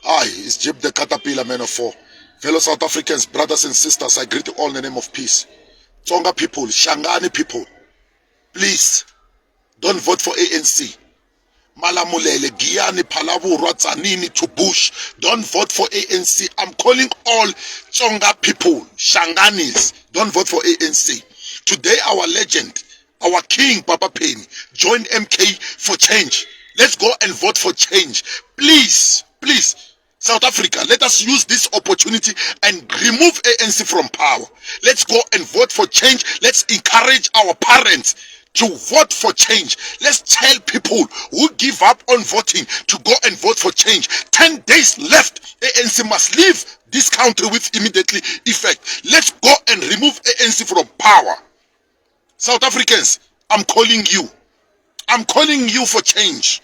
Hi, it's Jib the Caterpillar Man of Four. Fellow South Africans, brothers and sisters, I greet you all in the name of peace. Tsonga people, Shangani people, please don't vote for ANC. Malamulele, Giyani, Palaburu, Tzanini, to Bush. Don't vote for ANC. I'm calling all Tsonga people, Shanganis, don't vote for ANC. Today, our legend, our king, Papa Penny, joined MK for change. Let's go and vote for change. Please, please. South Africa, let us use this opportunity and remove ANC from power. Let's go and vote for change. Let's encourage our parents to vote for change. Let's tell people who give up on voting to go and vote for change. 10 days left. ANC must leave this country with immediately effect. Let's go and remove ANC from power. South Africans, I'm calling you. I'm calling you for change.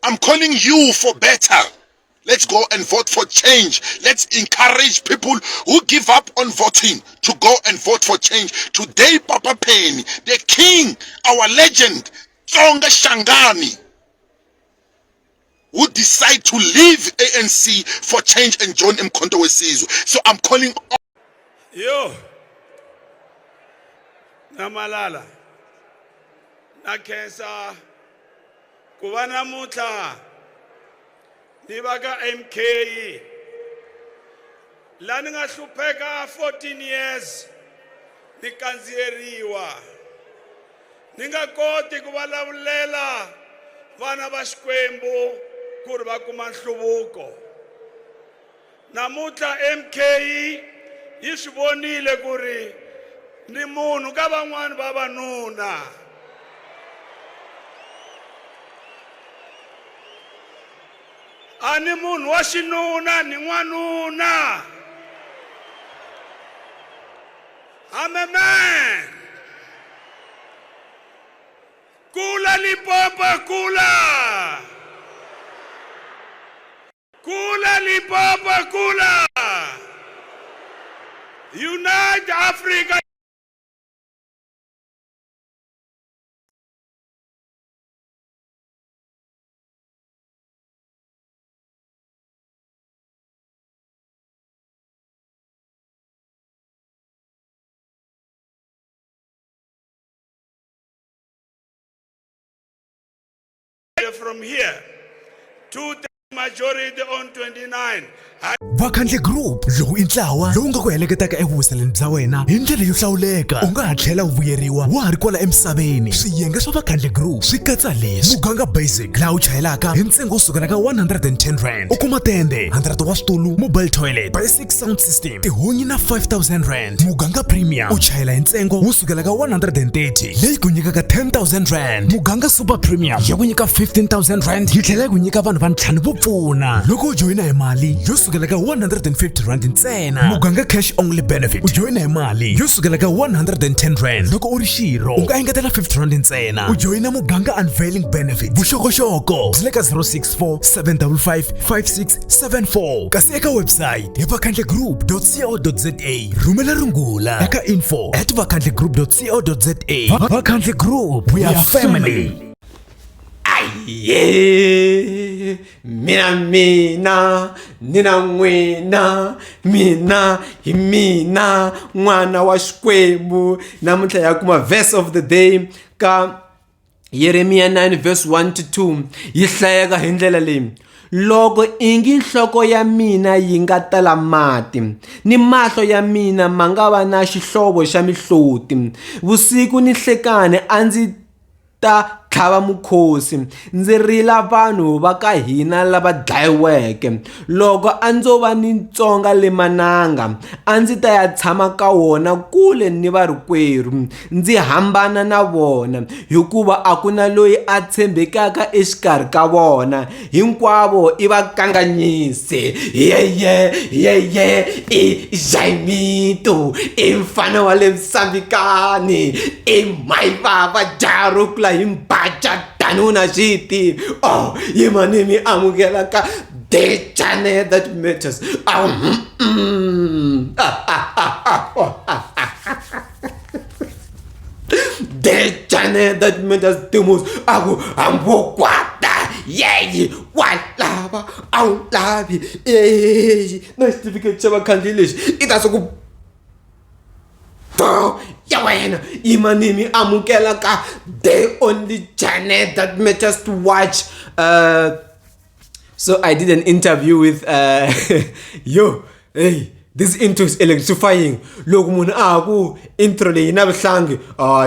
I'm calling you for better. Let's go and vote for change. Let's encourage people who give up on voting to go and vote for change. Today, Papa Penny, the king, our legend, Tsonga Shangani, who decide to leave ANC for change and join Mkhonto weSizwe. So I'm calling all. Yo, Namalala, Nakesa, Kubana Muta. Nibaga MK lani nga hlupheka 14 years nikandziyeriwa ninga koti ku vulavulela vana va Xikwembu ku ri va kuma nhluvuko. Namuntlha MK yi swi vonile ku ri ni munhu ka van'wani vavanuna. Ani munhu wa xinuna ni n'wanuna. I'm a man. Kula Limpopo, kula. Kula Limpopo, kula. Unite Africa. From here to the majority on 29. Vakhandle Group lowu i ntlawa lowu nga ku heleketaka evuhuseleni bya wena hi ndlela yo hlawuleka. U nga ha tlhela u vuyeriwa wa ha ri kwala emisaveni. Swiyenge swa Vakhandle Group swi katsa leswi: muganga basic laha u chayelaka hi ntsengo wo sukela ka 110 rand. U kuma tende 100 wa switulu, mobile toilet, basic sound system, tihunyi na 5000 rand. Muganga premium u chayela hi ntsengo wo sukela ka 130 leyi ku nyikaka 10000 rand. Muganga super premium ya ku nyika 15000 rand yi tlhela ku nyika vanhu va ntlhanu vo pfuna loko u joyina hi mali yo sukela ka 150 rand ntsena. Muganga cash only benefit u joyina hi mali yo sukela ka 110 rand loko u ri xirho u nga engetela 50 rand ntsena. U joyina muganga unveiling benefit vuxokoxoko byi le ka 064 755 5674 kasi eka website hi vakhandlegroup.co.za. Rhumela rungula eka info@vakhandlegroup.co.za. Vakhandle Group, we are family. Yeah, mina nina n'wina, mina hi mina n'wana wa Xikwembu. Namuntlha ya kuma verse of the day ka Yeremiya 9 verse 1 to 2 yi hlayeka hi ndlela leyi: loko ingi nhloko ya mina yi nga tala mati ni mahlo ya mina ma nga va na xihlovo xa mihloti, vusiku ni nhlekani a ndzi ta tlhava mukhosi ndzi rila vanhu va ka hina lava dlayiweke. Loko a ndzo va ni ntsonga le mananga a ndzi ta ya tshama ka wona kule ni varikwerhu ndzi hambana na vona, hikuva a ku na loyi a tshembekaka exikarhi ka vona, hinkwavo i vakanganyisi. Yeye i Jaimito i mfana wa le Msambikani i maivava jarukla hi baja tanuna shiti. Oh, yimanimi amukela ka the channel that matters. The channel that matters the most. Aku ambokwata yeyi wa lava a wu lavi na xitifiketi xa vakhandziyi lexi i ta swi ku ya wena imanini amukela ka the only channel that matters to watch. So I did an interview with yo, hey, this intro is electrifying. Loko munhu a ku intro leyi na vuhlangi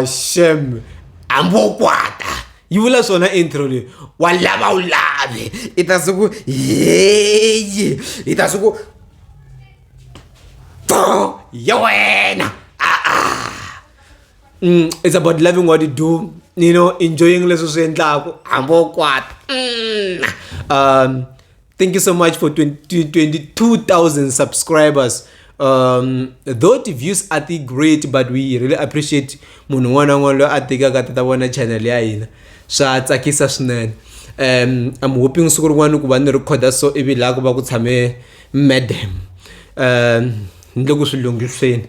shem ambokwata yi vula swona intro leyi wa lava u lave i ta swi ku yeyi i ta swi ku ya wena. It's about loving what you do, you know, enjoying leswi swi endlaku hambo kwata. Thank you so much for 22,000 subscribers. Though the views are great, but we really appreciate munhu un'wana na un'wana loyi a tekaka ta vona channel ya hina. Swa tsakisa swinene. I'm hoping siku rin'wana ku va ni recorda so ivi laha ku va ku tshame madam ni le ku swi lunghiseni.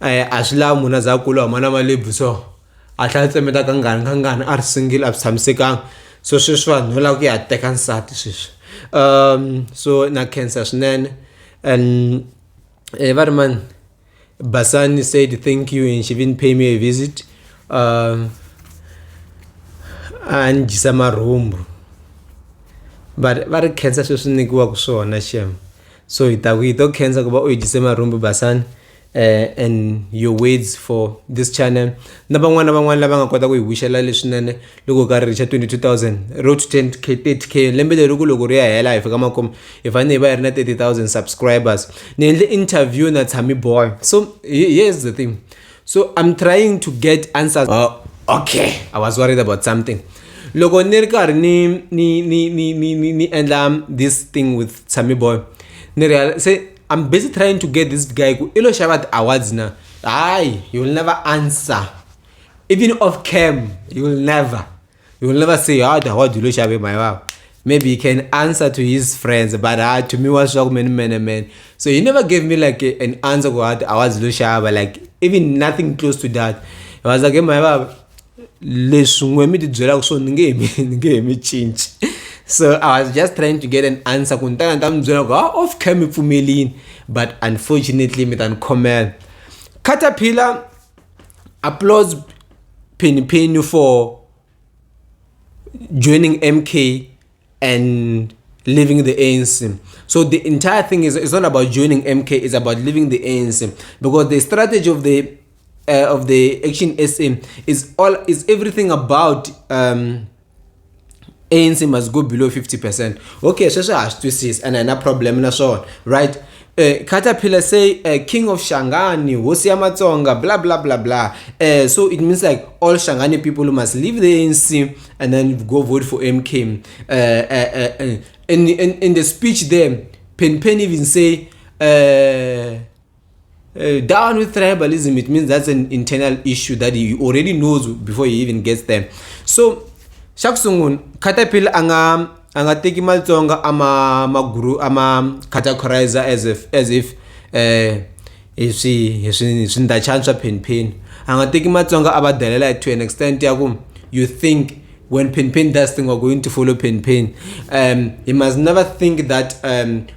A swi lavi munhu a za kulu huma na malebvu so a tlhela tsemeta ka ngani a ri single a swi tshamisekanga so sweswi vanhu va lava ku ya teka nsati sweswi. So na khensa swinene and va ri man Basani said thank you and she didn't pay me a visit. A ni dyisa marhumbu but va ri khensa sweswi nyikiwaka swona shem so hi to khensa ku va u hi dyise marhumbu Basani. And your words for this channel na van'wana lava nga kota ku hi wishela leswinene loko ka ri richa 22,000 road to 10k 30k lembe leri ku loko ri ya hela hi fika makumu hi fanele hi va hi ri na 30,000 subscribers. Ni endle interview na Tami Boy. So here's the thing, so I'm trying to get answers. Okay, I was worried about something. Loko ni ri karhi ni endla this thing with Tami Boy ni say I'm busy trying to get this guy ilo shava awards na. You will never answer. Even off cam, you will never say the award ilo shava my wow. Maybe he can answer to his friends, but to me was shock man. So he never gave me like an answer what awards ilo shava, like even nothing close to that. It was like my wow. Lesungwe mi tibyela ku so ninge mi change. So I was just trying to get an answer. Off cam pfumelini, but unfortunately me dan comment. Caterpillar applauds Penny for joining MK and leaving the ANC. So the entire thing is not about joining MK, it's about leaving the ANC because the strategy of the Action SA is everything about ANC must go below 50%. Okay, so has to see and no problem na so right. Caterpillar say king of Shangani, Hosi ya Matsonga, blah blah blah blah. So it means like all Shangani people must leave the ANC and then go vote for MK. In the speech there, Pen even say down with tribalism. It means that's an internal issue that he already knows before he even gets there. So Shaksungun Caterpillar anga teki Matsonga ama categorizer as if swi chance Pen anga teki Matsonga abadelela to an extent yakum you think when Pen does thing we're going to follow Pen. You must never think that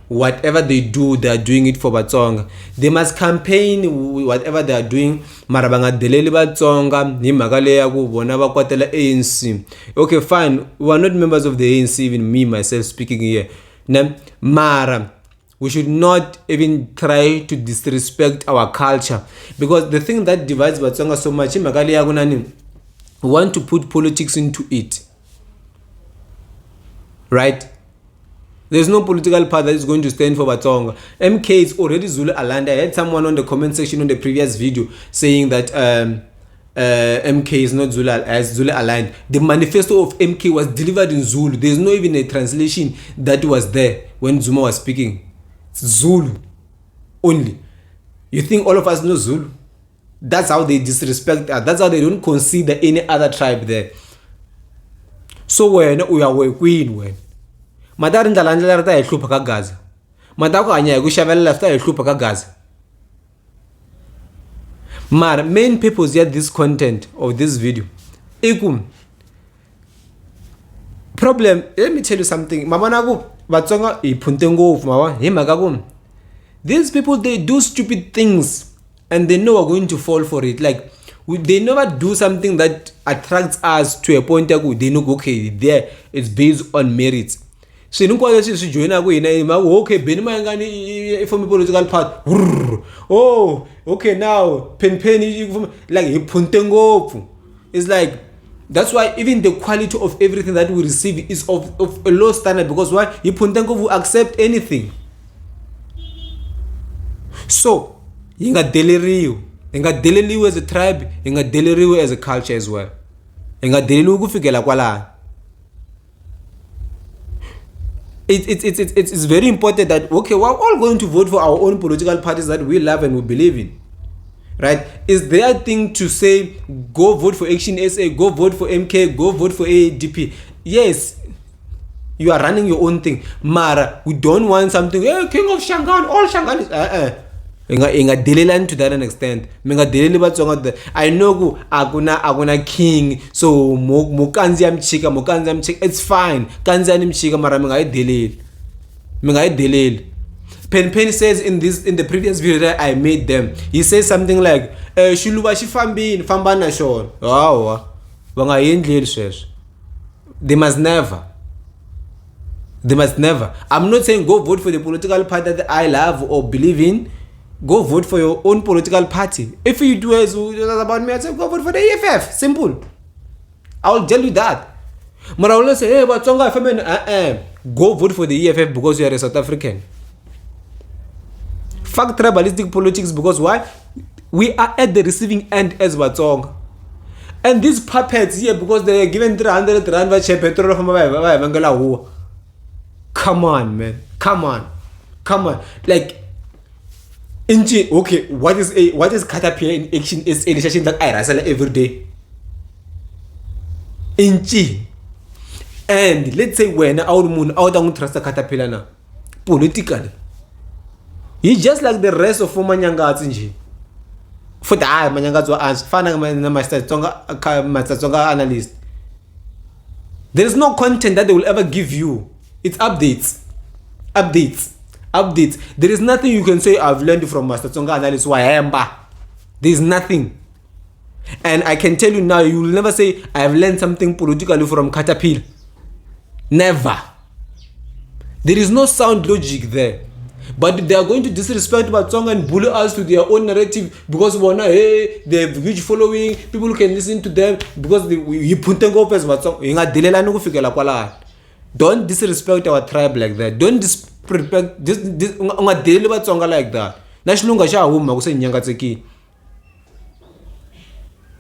whatever they do, they are doing it for Batsonga. They must campaign whatever they are doing. Marabanga deleli Batsonga, ni magale yaku bona bakwatela ANC. Okay, fine. We are not members of the ANC, even me myself speaking here. Mara, we should not even try to disrespect our culture because the thing that divides Batsonga so much, magale yaku nani. Want to put politics into it, right? There's no political party that is going to stand for Batsonga. MK is already Zulu aligned. I had someone on the comment section on the previous video saying that MK is not Zulu aligned. The manifesto of MK was delivered in Zulu. There's no even a translation that was there when Zuma was speaking. It's Zulu only. You think all of us know Zulu? That's how they disrespect us. That's how they don't consider any other tribe there. So when we are queen when madari ndalandlela ta ehlupa ka Gaza. Madako hanya hi ku xavela ta ehlupa ka Gaza. Mara main purpose of this content of this video ikum problem, let me tell you something. Mamanaku, Batsonga, Ipuntengo, Mawa, Himagagum. These people, they do stupid things and they know we're going to fall for it. Like, they never do something that attracts us to a point that they know, okay, there, it's based on merits. So, you know, join okay, Benimangani from a political part. Oh, okay, now, penny, like, Puntengo. It's like, that's why even the quality of everything that we receive is of a low standard, because why? Puntengo will accept anything. So, you got Deliriu. You got Deliriu as a tribe, you got Deliriu as a culture as well. You got Deliriu kufikelela kwala. It's very important that, okay, we're all going to vote for our own political parties that we love and we believe in. Right? Is their thing to say, go vote for Action SA, go vote for MK, go vote for ADP. Yes, you are running your own thing. Mara, we don't want something, hey, King of Shangan, all Shangan is, Inga delilan to that extent. I know aguna king, so mo kanziam chika. It's fine. Kanziam chika mara menga delil. Pen says in the previous video that I made them, he says something like shuluba shifambini fambana shon. Wow. Wanga yendlil says. They must never. I'm not saying go vote for the political party that I love or believe in. Go vote for your own political party. If you do as about me, I say go vote for the EFF. Simple. I will tell you that. But I will say, hey, but go vote for the EFF because you are a South African. Fuck tribalistic politics, because why? We are at the receiving end as Batsonga. And these puppets here, because they are given 300 rand petrol from come on, man. Come on. Like, okay, what is Caterpillar in Action is a decision that I wrestle every day. And let's say when our moon out don't trust the Caterpillar now. Politically. He's just like the rest of Manyangats in for the Manyangats were asked, Master Tonga analyst. There is no content that they will ever give you. It's updates. There is nothing you can say I've learned from Master Tonga analyst Wayamba. There is nothing. And I can tell you now, you will never say I've learned something politically from Caterpillar. Never. There is no sound logic there. But they are going to disrespect Batsonga and bully us to their own narrative because hey, they have huge following, people can listen to them because you put them up as Batsonga. Don't disrespect our tribe like that. Don't disrespect this Batsonga like that. National Gasha Huma was saying Yangatseki.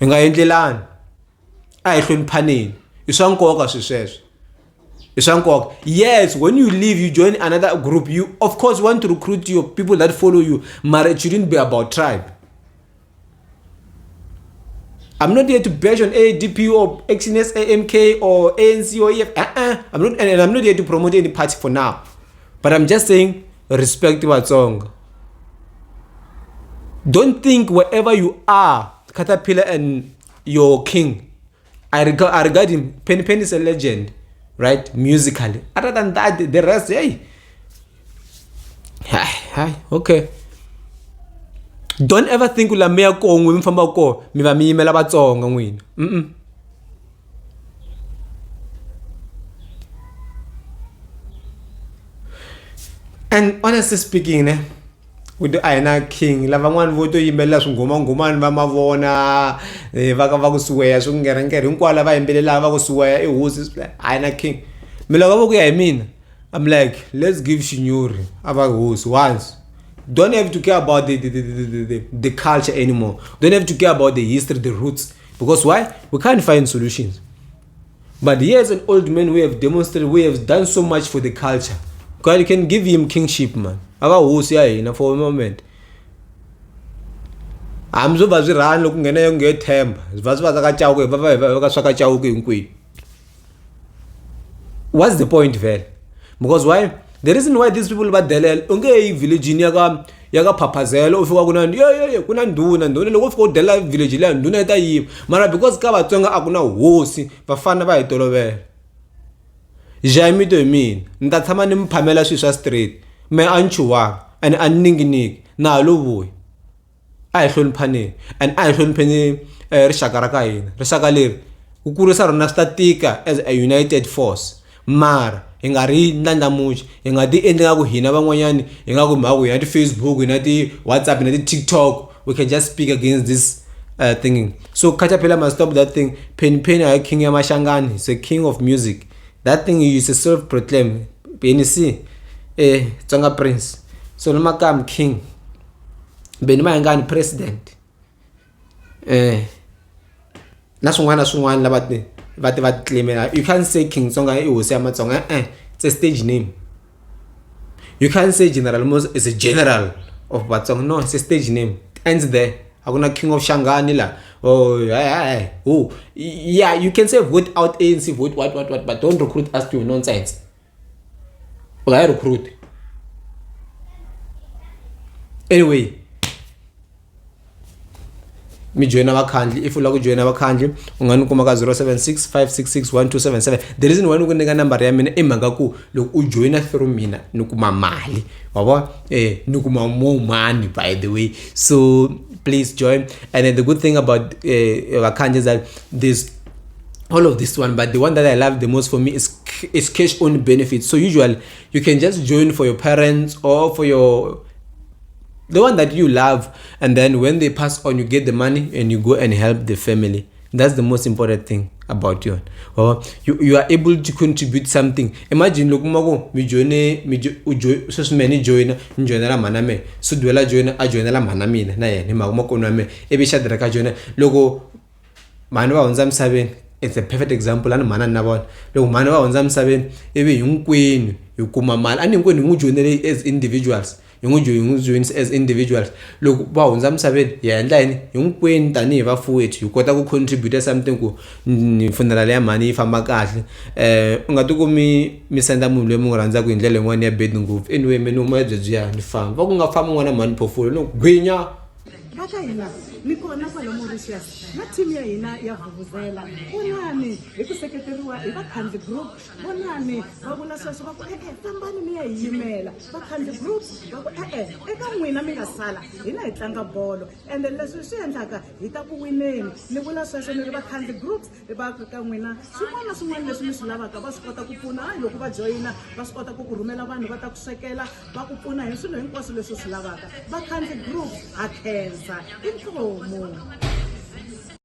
Inga Endlan. I should panin. You sound cock, as she says. Yes, when you leave, you join another group. You, of course, want to recruit your people that follow you. Marriage shouldn't be about tribe. I'm not here to bash on ADP or XNS, AMK or ANC or EF. I'm not here to promote any party for now. But I'm just saying, respect your song. Don't think wherever you are, Caterpillar and your king. I regard him. Penny is a legend. Right, musically. Other than that, the rest, hey. Hi, okay. Don't ever think ula mea ko ngwe mfamba ko mi va mi imela Batsonga ngwini. And honestly speaking, with the Aina King, Lavangwan voto imela ngomani va mavona va kusuweya swo ngerengere hinkwala va yimbelela va kusuweya hosi Aina King. Mina loko ku ya hi mina, I'm like, let's give Shinyori ava hosi once. Don't have to care about the culture anymore. Don't have to care about the history, the roots. Because why? We can't find solutions. But he as an old man, we have demonstrated, we have done so much for the culture. God can give him kingship, man. For a moment. I'm so busy around looking at a get temp. What's the point, Vel? Because why? The reason why these people about Delel, village in Yaga Papazelo, if you kuna nduna look for Dela village land, do not Mara because Kabatonga Aguna Wosi, Bafana by Tolover. Jaimito hi mina ni ta tshama ni mi phamela swilo swa straight me a ni chuwanga and a ni ninginiki na ha lo vuya a hi hloniphaneni and a hi hlonipheni rixaka ra ka hina rixaka leri ku kurisa rona swi ta tika as a united force mara hi nga ri ndlandlamuxa hi nga ti endli nga ku hina van'wanyani hi nga ku mhaku hi na ti-Facebook hi na ti-WhatsApp hi na ti-TikTok we can just speak against this thinking. So Caterpillar must stop that thing. Penny a king ya mashangani, he's a king of music. That thing he used to self-proclaim. Penny see, Tsonga Prince. So no makam king. Benny Mayangani president. Nasungwana labate. But claim you can't say King Tsonga it will say Tsonga. It's a stage name. You can't say General Mos is a general of Batsong. No, it's a stage name. It ends there. Hakuna King of Shangani la. Oh, yeah, you can say vote out ANC, vote what, but don't recruit us to nonsense. Okay, recruit. Anyway, me join abakhandli. If you like to join abakhandli, ungani kumaka 0765661277. The reason why nukunika number ya mina imhaka ku loko u joina through mina nukuma mali. Wabo nukuma more money by the way. So please join. And then the good thing about abakhandli is that there's all of this one, but the one that I love the most for me is cash on benefits. So usually you can just join for your parents or for the one that you love, and then when they pass on, you get the money and you go and help the family. That's the most important thing about you. You are able to contribute something. Imagine look mago mi join so many join la maname so dwela join a join la manamina na ye ni mago ko name e be shadra ka join logo manwa onzam saben. It's a perfect example and mana na bona logo manwa onzam saben e be yunkwenu yukuma mali ani nkwenu ngujoinele as individuals. Yung joins as individuals. Look, wow, some said, yeah, and then yung queen tani va fuet, you kota ku contribute something ku funeral ya money fa makahle. Ungatuko mi senda mu lemo ranza ku indlele ngwane ya bed nguvu. Anyway, menu mo jeje ya ni fam. Va ku nga fam ngwana mani portfolio no gwinya. Baka hina mikona kwalo Mauritius na team ya hina ya vuvuzela bonani hi ku seketeriwa hi vakhandli group bonani va vula sweswo va ku fambani mi ya hi yimela vakhandli group va ku eka n'wina mi nga sala hina hi tlanga bolo and leswi swi endlaka hi ta ku wineni ni vula sweswo ni ri vakhandli groups va ku ka n'wina swin'wana na swin'wana leswi mi swi lavaka va swi kota ku pfuna loko va joyina va swi kota ku ku rhumela vanhu va ta ku swekela va ku pfuna hi swilo hinkwaswo leswi swi lavaka vakhandli group ha khensa inkomo.